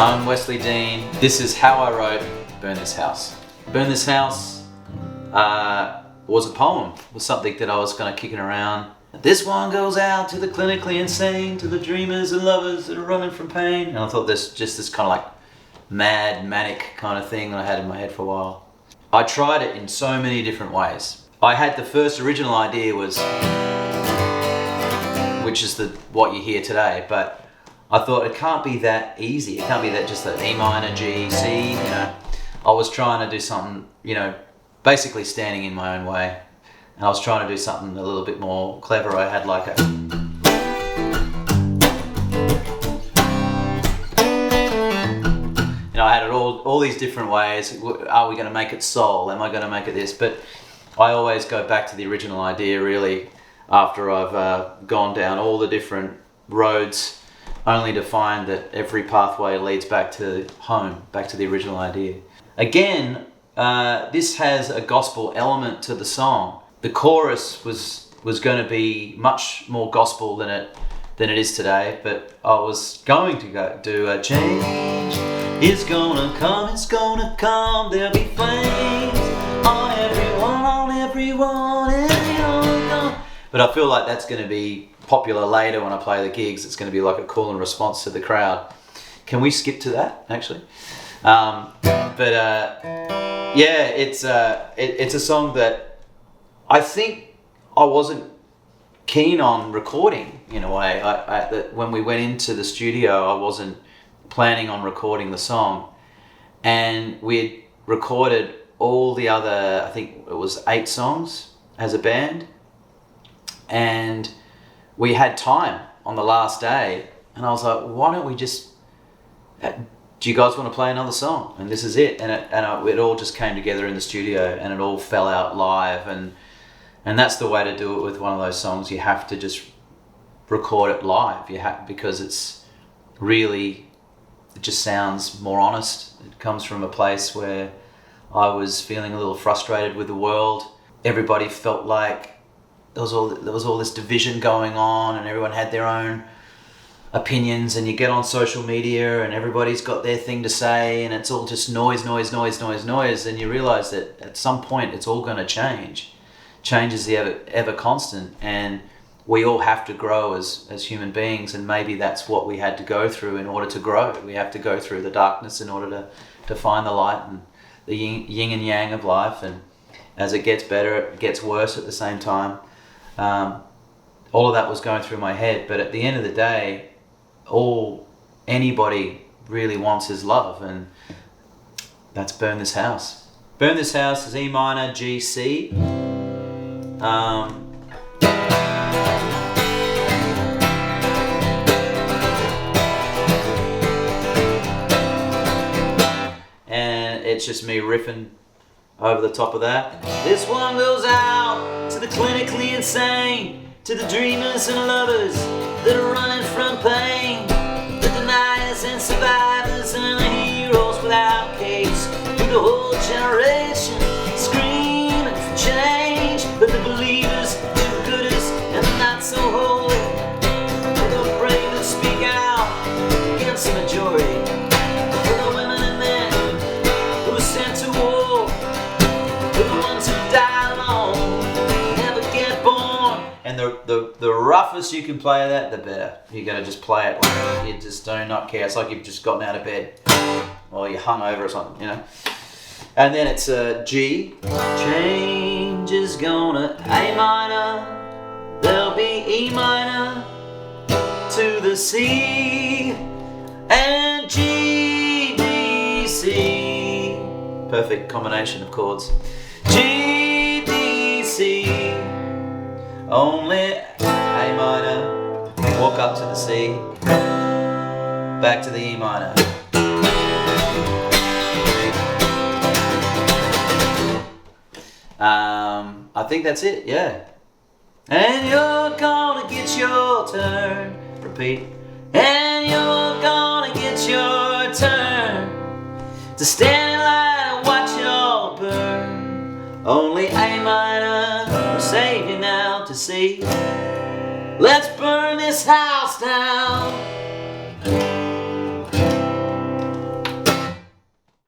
I'm Wesley Dean. This is how I wrote Burn This House. Burn This House was a poem, was something that I was kind of kicking around. This one goes out to the clinically insane, to the dreamers and lovers that are running from pain. And I thought this kind of like mad, manic kind of thing that I had in my head for a while. I tried it in so many different ways. I had the first original idea was, which is what you hear today, but I thought it can't be that easy. It can't be that just an E minor, G, C, I was trying to do something, basically standing in my own way. And I was trying to do something a little bit more clever. I had like I had it all these different ways. Are we going to make it soul? Am I going to make it this? But I always go back to the original idea really after I've gone down all the different roads, only to find that every pathway leads back to home, back to the original idea. Again, this has a gospel element to the song. The chorus was going to be much more gospel than it is today, but I was going to do a change. It's gonna come, there'll be flames on everyone. But I feel like that's going to be popular later when I play the gigs. It's going to be like a call and response to the crowd. Can we skip to that, actually? It's a song that I think I wasn't keen on recording in a way. When we went into the studio, I wasn't planning on recording the song, and we'd recorded all the other, I think it was 8 songs as a band, and we had time on the last day, and I was like, why don't we just, do you guys want to play another song? And this is it. And it all just came together in the studio, and it all fell out live, and that's the way to do it with one of those songs. You have to just record it live. Because it's really, it just sounds more honest. It comes from a place where I was feeling a little frustrated with the world. Everybody felt like there was all this division going on, and everyone had their own opinions, and you get on social media and everybody's got their thing to say, and it's all just noise, and you realize that at some point it's all going to change. Change is the ever constant, and we all have to grow as human beings, and maybe that's what we had to go through in order to grow. We have to go through the darkness in order to find the light, and the yin and yang of life, and as it gets better, it gets worse at the same time. All of that was going through my head, but at the end of the day, all anybody really wants is love, and that's Burn This House. Burn This House is E minor, G, C. And it's just me riffing over the top of that. This one goes out to the clinically insane, to the dreamers and lovers that are running from pain, the deniers and survivors and the heroes without capes, to the whole generation screaming for change, but the believers, the gooders, and the not so holy, for the brave that speak out against the majority, for the women and men who are sent to war, for the ones who die alone, never get born. And the roughest you can play that, the better. You gotta just play it like you just do not care. It's like you've just gotten out of bed, or you're hungover or something, And then it's a G. Change is gonna A minor, there'll be E minor, to the C, and G, D, C. Perfect combination of chords. G, D, C. Only A minor, walk up to the C, back to the E minor. I think that's it, yeah. And you're gonna get your turn. Repeat. And you're gonna get your turn to stand in line and watch it all burn. Only A minor will save you now to see. Let's burn this house down.